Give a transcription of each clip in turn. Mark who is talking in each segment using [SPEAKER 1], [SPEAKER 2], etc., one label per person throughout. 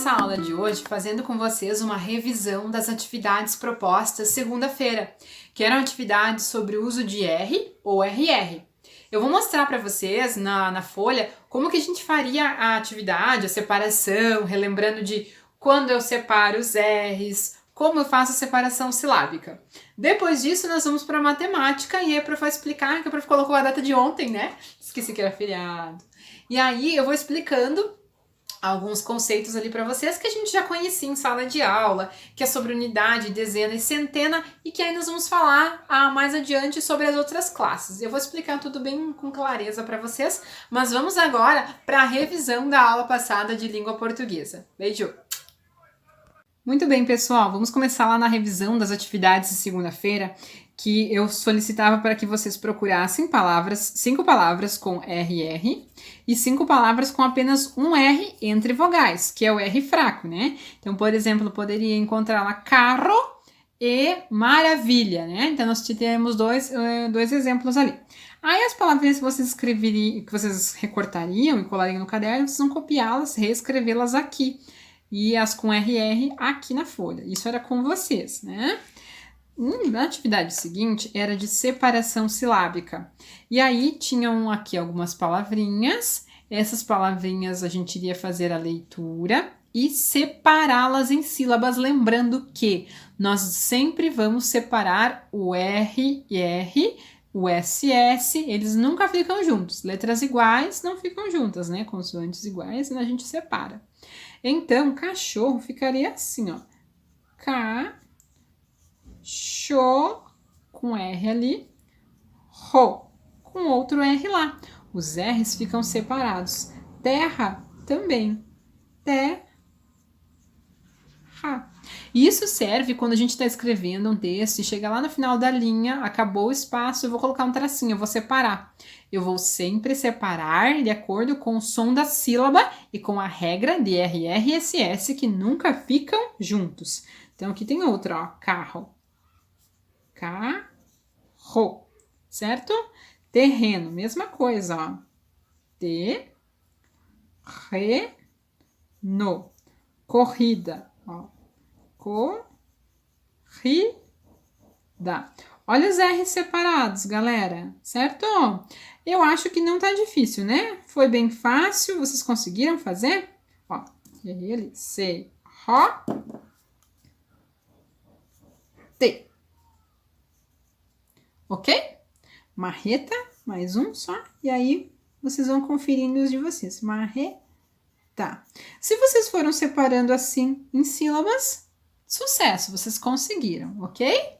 [SPEAKER 1] nessa aula de hoje fazendo com vocês uma revisão das atividades propostas segunda-feira, que eram atividades sobre o uso de R ou RR. Eu vou mostrar para vocês na folha como que a gente faria a atividade, a separação, relembrando de quando eu separo os R's, como eu faço a separação silábica. Depois disso, nós vamos para matemática e aí a prof vai explicar, que a prof colocou a data de ontem, né? Esqueci que era feriado. E aí eu vou explicando alguns conceitos ali para vocês que a gente já conhecia em sala de aula, que é sobre unidade, dezena e centena, e que aí nós vamos falar mais adiante sobre as outras classes. Eu vou explicar tudo bem com clareza para vocês, mas vamos agora para a revisão da aula passada de língua portuguesa. Beijo! Muito bem, pessoal, vamos começar lá na revisão das atividades de segunda-feira, que eu solicitava para que vocês procurassem palavras, 5 palavras com RR e 5 palavras com apenas um R entre vogais, que é o R fraco, né? Então, por exemplo, poderia encontrar lá carro e maravilha, né? Então, nós temos dois exemplos ali. Aí, as palavrinhas que vocês escreveriam, que vocês recortariam e colariam no caderno, vocês vão copiá-las, reescrevê-las aqui. E as com RR aqui na folha. Isso era com vocês, né? Na atividade seguinte era de separação silábica. E aí tinham aqui algumas palavrinhas. Essas palavrinhas a gente iria fazer a leitura e separá-las em sílabas, lembrando que nós sempre vamos separar o R e R, o SS, eles nunca ficam juntos. Letras iguais não ficam juntas, né? Consoantes iguais, a gente separa. Então, cachorro ficaria assim, ó. Cachorro, com R ali, ro, com outro R lá. Os R's ficam separados. Terra também. Terra. Isso serve quando a gente está escrevendo um texto e chega lá no final da linha, acabou o espaço, eu vou colocar um tracinho, eu vou separar. Eu vou sempre separar de acordo com o som da sílaba e com a regra de RR e SS, que nunca ficam juntos. Então, aqui tem outra, ó, carro. Carro, certo? Terreno, mesma coisa, ó. Terreno. Corrida, ó. Corrida. Olha os R's separados, galera, certo? Eu acho que não tá difícil, né? Foi bem fácil, vocês conseguiram fazer? Ó, errei ali. C, Ro, T. Ok? Marreta, mais um só. E aí, vocês vão conferindo os de vocês. Marreta. Se vocês foram separando assim em sílabas, sucesso, vocês conseguiram, ok?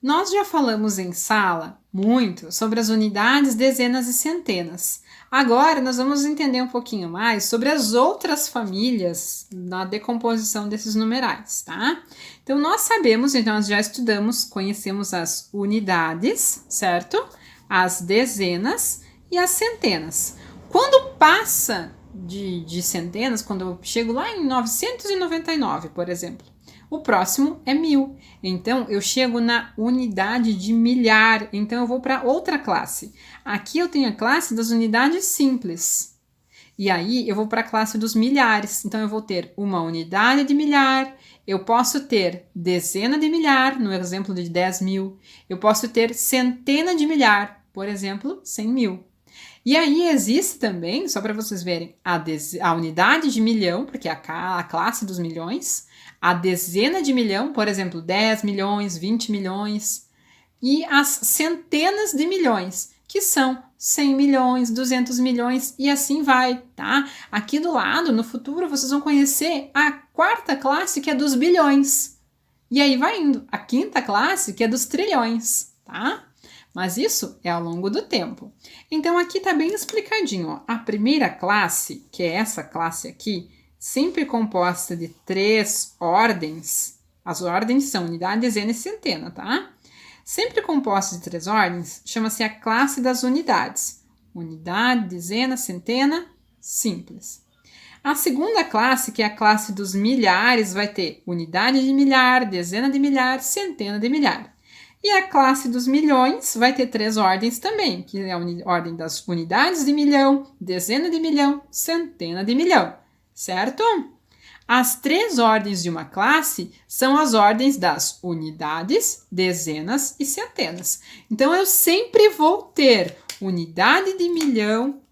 [SPEAKER 1] Nós já falamos em sala muito sobre as unidades, dezenas e centenas. Agora nós vamos entender um pouquinho mais sobre as outras famílias na decomposição desses numerais, tá? Então nós sabemos, então nós já estudamos, conhecemos as unidades, certo? As dezenas e as centenas. Quando passa de centenas, quando eu chego lá em 999, por exemplo, o próximo é 1000. Então, eu chego na unidade de milhar. Então, eu vou para outra classe. Aqui eu tenho a classe das unidades simples. E aí, eu vou para a classe dos milhares. Então, eu vou ter uma unidade de milhar. Eu posso ter dezena de milhar, no exemplo de 10.000. Eu posso ter centena de milhar, por exemplo, 100.000. E aí existe também, só para vocês verem, a unidade de milhão, porque é a classe dos milhões, a dezena de milhão, por exemplo, 10 milhões, 20 milhões, e as centenas de milhões, que são 100 milhões, 200 milhões e assim vai, tá? Aqui do lado, no futuro, vocês vão conhecer a quarta classe, que é dos bilhões. E aí vai indo a quinta classe, que é dos trilhões, tá? Mas isso é ao longo do tempo. Então, aqui está bem explicadinho. Ó. A primeira classe, que é essa classe aqui, sempre composta de 3 ordens. As ordens são unidade, dezena e centena, tá? Sempre composta de 3 ordens, chama-se a classe das unidades. Unidade, dezena, centena, simples. A segunda classe, que é a classe dos milhares, vai ter unidade de milhar, dezena de milhar, centena de milhar. E a classe dos milhões vai ter 3 ordens também, que é a ordem das unidades de milhão, dezena de milhão, centena de milhão, certo? As 3 ordens de uma classe são as ordens das unidades, dezenas e centenas. Então, eu sempre vou ter unidade de milhão,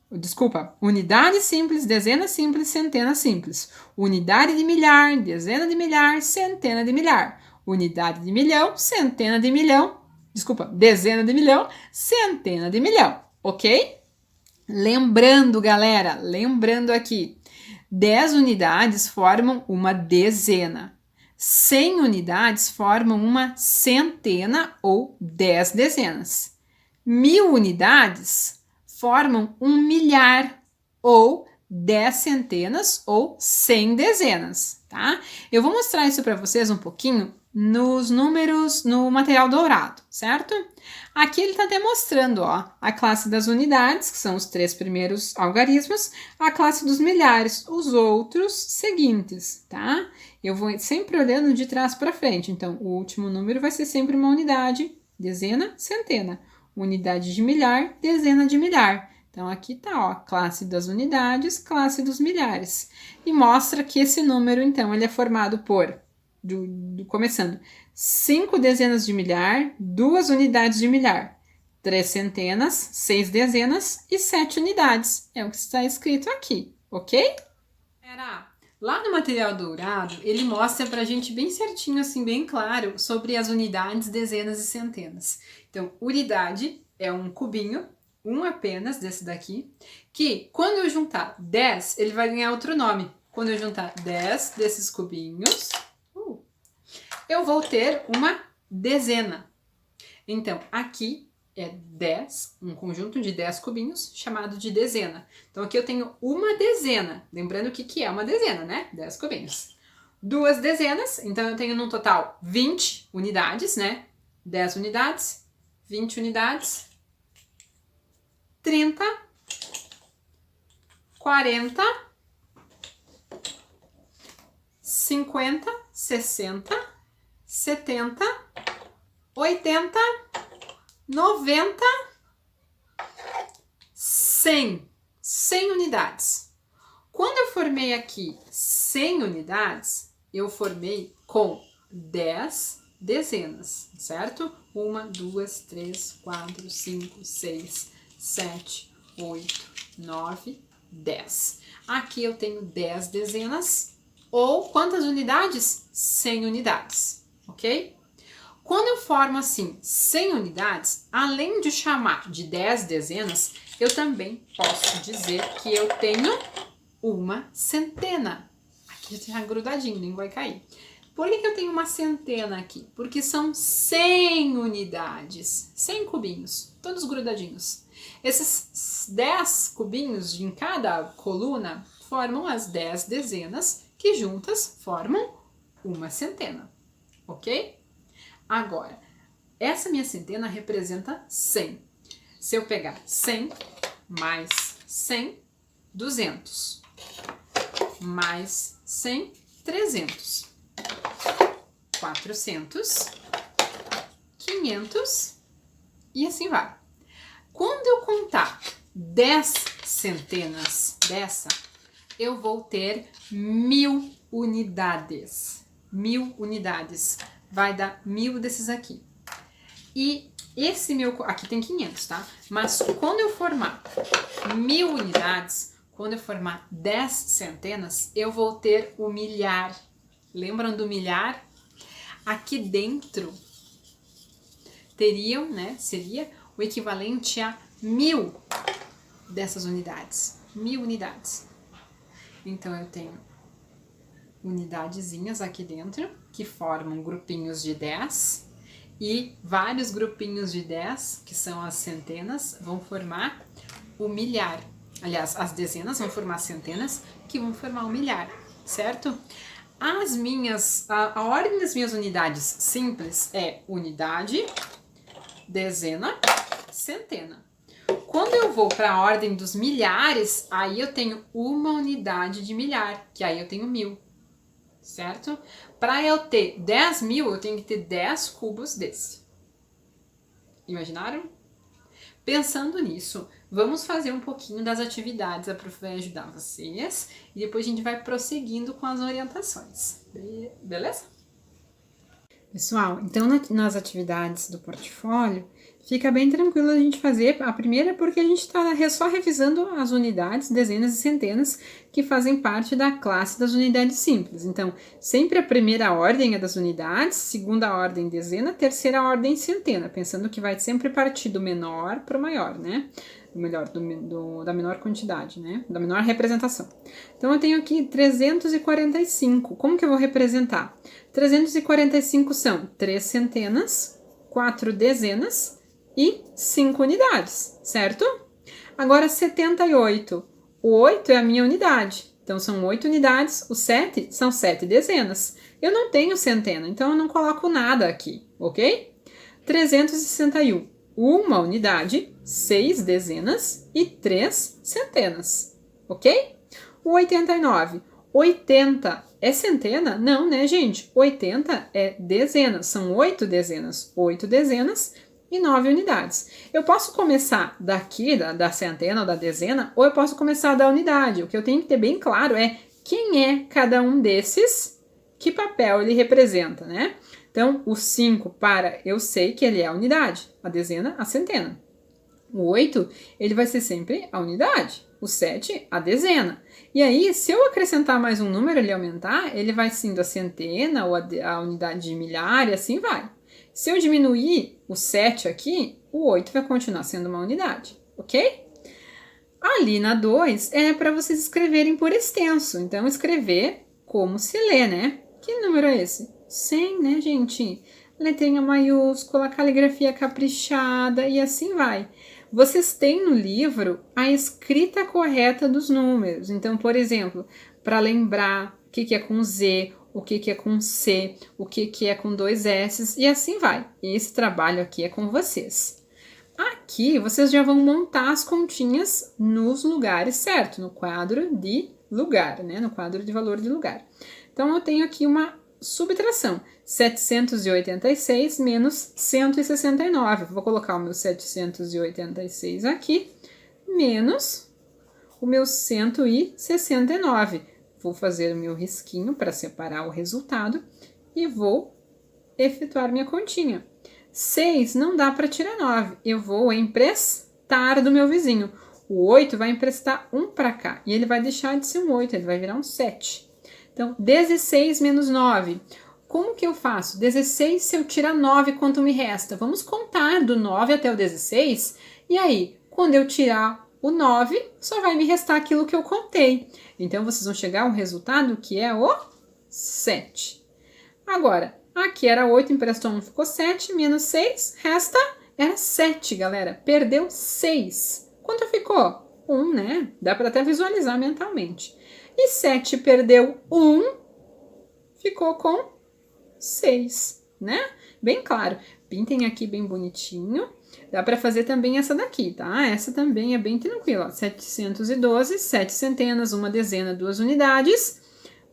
[SPEAKER 1] unidade simples, dezena simples, centena simples. Unidade de milhar, dezena de milhar, centena de milhar. Unidade de milhão, centena de milhão, dezena de milhão, centena de milhão, ok? Lembrando, galera, aqui, 10 unidades formam uma dezena. 100 unidades formam uma centena ou 10 dezenas. 1000 unidades formam um milhar ou 10 centenas ou 100 dezenas, tá? Eu vou mostrar isso para vocês um pouquinho nos números, no material dourado, certo? Aqui ele está demonstrando, ó, a classe das unidades, que são os 3 primeiros algarismos, a classe dos milhares, os outros seguintes, tá? Eu vou sempre olhando de trás para frente, então o último número vai ser sempre uma unidade, dezena, centena. Unidade de milhar, dezena de milhar. Então, aqui tá, ó, classe das unidades, classe dos milhares. E mostra que esse número, então, ele é formado por, começando, 5 dezenas de milhar, 2 unidades de milhar, 3 centenas, 6 dezenas e 7 unidades. É o que está escrito aqui, ok? Lá no material dourado, ele mostra pra gente bem certinho, assim, bem claro, sobre as unidades, dezenas e centenas. Então, unidade é um cubinho, um apenas desse daqui, que quando eu juntar 10, ele vai ganhar outro nome. Quando eu juntar 10 desses cubinhos, eu vou ter uma dezena. Então, aqui é 10, um conjunto de 10 cubinhos, chamado de dezena. Então, aqui eu tenho uma dezena. Lembrando o que é uma dezena, né? 10 cubinhos. 2 dezenas, então eu tenho no total 20 unidades, né? 10 unidades, 20 unidades, 30, 40, 50, 60, 70, 80, 90, 100. 100 unidades. Quando eu formei aqui 100 unidades, eu formei com 10 dezenas, certo? 1, 2, 3, 4, 5, 6, 7, 8, 9, 10. Aqui eu tenho 10 dezenas, ou quantas unidades? 100 unidades, ok? Quando eu formo assim 100 unidades, além de chamar de 10 dezenas, eu também posso dizer que eu tenho uma centena. Aqui está grudadinho, nem vai cair. Por que eu tenho uma centena aqui? Porque são 100 unidades, 100 cubinhos, todos grudadinhos. Esses 10 cubinhos em cada coluna formam as 10 dezenas, que juntas formam uma centena, ok? Agora, essa minha centena representa 100. Se eu pegar 100 mais 100, 200. Mais 100, 300. 400, 500 e assim vai. Quando eu contar 10 centenas dessa, eu vou ter 1000 unidades. 1000 unidades. Vai dar 1000 desses aqui. E esse meu... Aqui tem 500, tá? Mas quando eu formar 1000 unidades, quando eu formar 10 centenas, eu vou ter o milhar. Lembram do milhar? Aqui dentro teriam, né? Seria o equivalente a 1000 dessas unidades. 1000 unidades. Então, eu tenho unidadezinhas aqui dentro, que formam grupinhos de 10, e vários grupinhos de 10, que são as centenas, vão formar o milhar. Aliás, as dezenas vão formar centenas, que vão formar o milhar, certo? A ordem das minhas unidades simples é unidade, dezena, centena. Quando eu vou para a ordem dos milhares, aí eu tenho uma unidade de milhar, que aí eu tenho 1000, certo? Para eu ter 10.000, eu tenho que ter 10 cubos desse. Imaginaram? Pensando nisso, vamos fazer um pouquinho das atividades, a prof vai ajudar vocês e depois a gente vai prosseguindo com as orientações, beleza? Pessoal, então nas atividades do portfólio, fica bem tranquilo a gente fazer. A primeira porque a gente está só revisando as unidades, dezenas e centenas, que fazem parte da classe das unidades simples. Então, sempre a primeira ordem é das unidades, segunda ordem dezena, terceira ordem centena, pensando que vai sempre partir do menor para o maior, né? Melhor, da menor quantidade, né? Da menor representação. Então, eu tenho aqui 345. Como que eu vou representar? 345 são 3 centenas, 4 dezenas e 5 unidades, certo? Agora, 78. O 8 é a minha unidade. Então, são 8 unidades. O 7 são 7 dezenas. Eu não tenho centena, então eu não coloco nada aqui, ok? 361. Uma unidade, 6 dezenas e 3 centenas, ok? O 89. 80 é centena? Não, né, gente? 80 é dezenas, são 8 dezenas. 8 dezenas e 9 unidades. Eu posso começar daqui, da centena ou da dezena, ou eu posso começar da unidade. O que eu tenho que ter bem claro é quem é cada um desses, que papel ele representa, né? Então, o 5 eu sei que ele é a unidade, a dezena, a centena. O 8, ele vai ser sempre a unidade. O 7, a dezena. E aí, se eu acrescentar mais um número, ele aumentar, ele vai sendo a centena ou a unidade de milhar e assim vai. Se eu diminuir o 7 aqui, o 8 vai continuar sendo uma unidade, ok? Ali na 2 é para vocês escreverem por extenso. Então, escrever como se lê, né? Que número é esse? 100, né, gente? Letrinha maiúscula, caligrafia caprichada e assim vai. Vocês têm no livro a escrita correta dos números. Então, por exemplo, para lembrar o que é com Z, o que é com C, o que é com 2 S e assim vai. Esse trabalho aqui é com vocês. Aqui, vocês já vão montar as continhas nos lugares certos, no quadro de lugar, né? No quadro de valor de lugar. Então, eu tenho aqui uma subtração, 786 menos 169. Vou colocar o meu 786 aqui, menos o meu 169. Vou fazer o meu risquinho para separar o resultado e vou efetuar minha continha. 6 não dá para tirar 9, eu vou emprestar do meu vizinho. O 8 vai emprestar 1 para cá e ele vai deixar de ser um 8, ele vai virar um 7. Então, 16 menos 9. Como que eu faço? 16, se eu tirar 9, quanto me resta? Vamos contar do 9 até o 16. E aí, quando eu tirar o 9, só vai me restar aquilo que eu contei. Então, vocês vão chegar ao resultado que é o 7. Agora, aqui era 8, emprestou 1, ficou 7, menos 6, era 7, galera. Perdeu 6. Quanto ficou? 1, né? Dá para até visualizar mentalmente. E 7 perdeu 1, ficou com 6, né? Bem claro. Pintem aqui bem bonitinho. Dá para fazer também essa daqui, tá? Essa também é bem tranquila. 712, 7 centenas, 1 dezena, 2 unidades,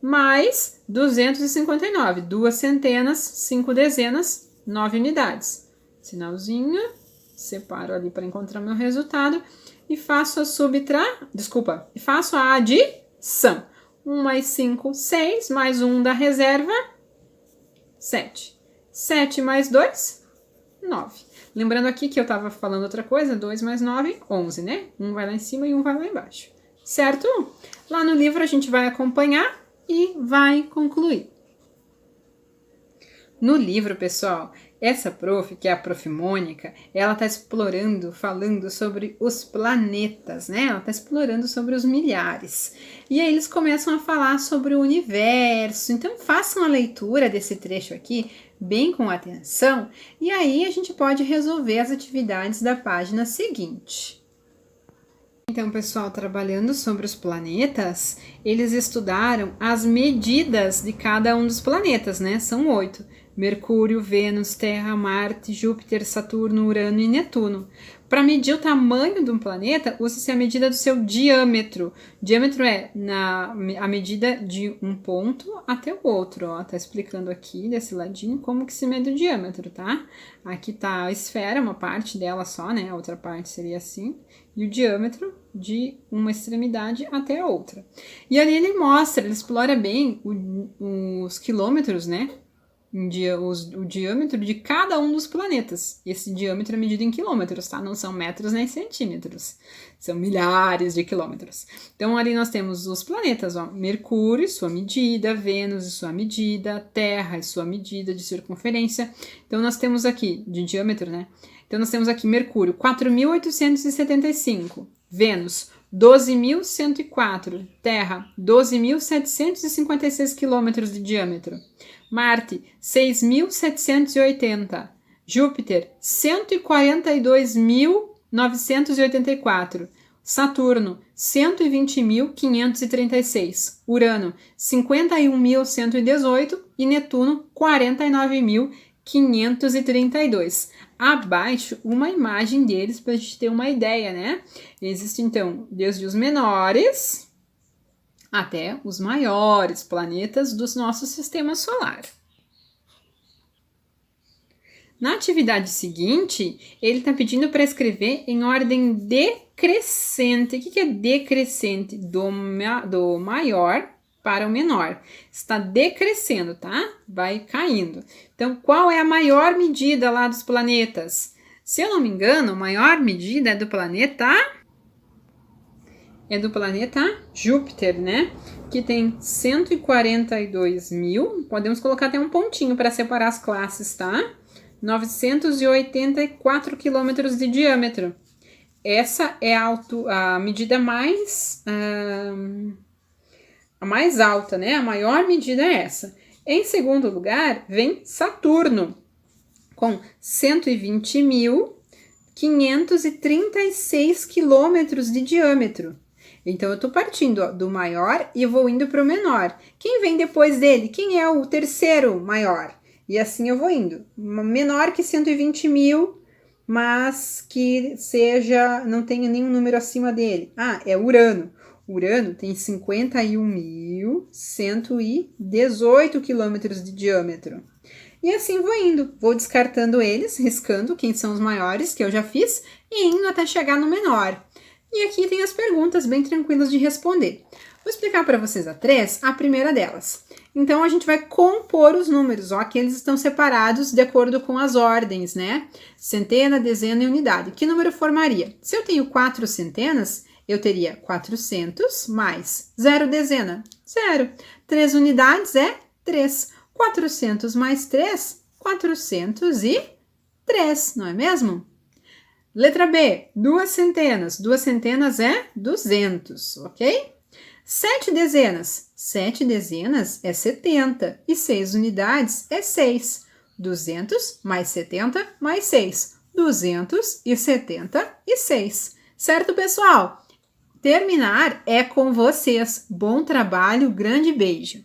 [SPEAKER 1] mais 259, 2 centenas, 5 dezenas, 9 unidades. Sinalzinho, separo ali para encontrar meu resultado e faço a faço a adição. 1 mais 5, 6, mais 1 da reserva, 7. 7 mais 2, 9. Lembrando aqui que eu estava falando outra coisa, 2 mais 9, 11, né? Um vai lá em cima e um vai lá embaixo. Certo? Lá no livro a gente vai acompanhar e vai concluir. No livro, pessoal, essa prof, que é a prof. Mônica, ela está explorando, falando sobre os planetas, né? Ela está explorando sobre os milhares. E aí eles começam a falar sobre o universo. Então, façam a leitura desse trecho aqui bem com atenção. E aí a gente pode resolver as atividades da página seguinte. Então, pessoal, trabalhando sobre os planetas, eles estudaram as medidas de cada um dos planetas, né? São 8. Mercúrio, Vênus, Terra, Marte, Júpiter, Saturno, Urano e Netuno. Para medir o tamanho de um planeta, usa-se a medida do seu diâmetro. Diâmetro é a medida de um ponto até o outro. Ó, tá explicando aqui, desse ladinho, como que se mede o diâmetro, tá? Aqui tá a esfera, uma parte dela só, né? A outra parte seria assim. E o diâmetro de uma extremidade até a outra. E ali ele mostra, ele explora bem os quilômetros, né? O diâmetro de cada um dos planetas. Esse diâmetro é medido em quilômetros, tá? Não são metros nem centímetros. São milhares de quilômetros. Então, ali nós temos os planetas, ó. Mercúrio e sua medida, Vênus e sua medida, Terra e sua medida de circunferência. Então, nós temos aqui, de diâmetro, né? Então, nós temos aqui Mercúrio, 4.875. Vênus, 12.104. Terra, 12.756 quilômetros de diâmetro. Marte, 6.780. Júpiter, 142.984. Saturno, 120.536. Urano, 51.118. E Netuno, 49.532. Abaixo, uma imagem deles para a gente ter uma ideia, né? Existem, então, desde os menores até os maiores planetas do nosso sistema solar. Na atividade seguinte, ele está pedindo para escrever em ordem decrescente. O que é decrescente? Do maior para o menor. Está decrescendo, tá? Vai caindo. Então, qual é a maior medida lá dos planetas? Se eu não me engano, a maior medida é do planeta Júpiter, né? Que tem 142 mil. Podemos colocar até um pontinho para separar as classes, tá? 984 quilômetros de diâmetro. Essa é a medida mais alta, né? A maior medida é essa. Em segundo lugar, vem Saturno, com 120.536 quilômetros de diâmetro. Então, eu estou partindo do maior e vou indo para o menor. Quem vem depois dele? Quem é o terceiro maior? E assim eu vou indo. Menor que 120 mil, mas que não tenha nenhum número acima dele. Ah, é Urano. Urano tem 51.118 quilômetros de diâmetro. E assim vou indo. Vou descartando eles, riscando quem são os maiores, que eu já fiz, e indo até chegar no menor. E aqui tem as perguntas bem tranquilas de responder. Vou explicar para vocês a primeira delas. Então, a gente vai compor os números, ó, que eles estão separados de acordo com as ordens, né? Centena, dezena e unidade. Que número formaria? Se eu tenho 4 centenas, eu teria 400 mais 0 dezena, 0. 3 unidades é 3. 400 mais 3, 403, não é mesmo? Letra B, 2 centenas. 2 centenas é 200, ok? 7 dezenas. 7 dezenas é 70. E 6 unidades é 6. 200 mais 70 mais 6. 276. Certo, pessoal? Terminar é com vocês. Bom trabalho, grande beijo.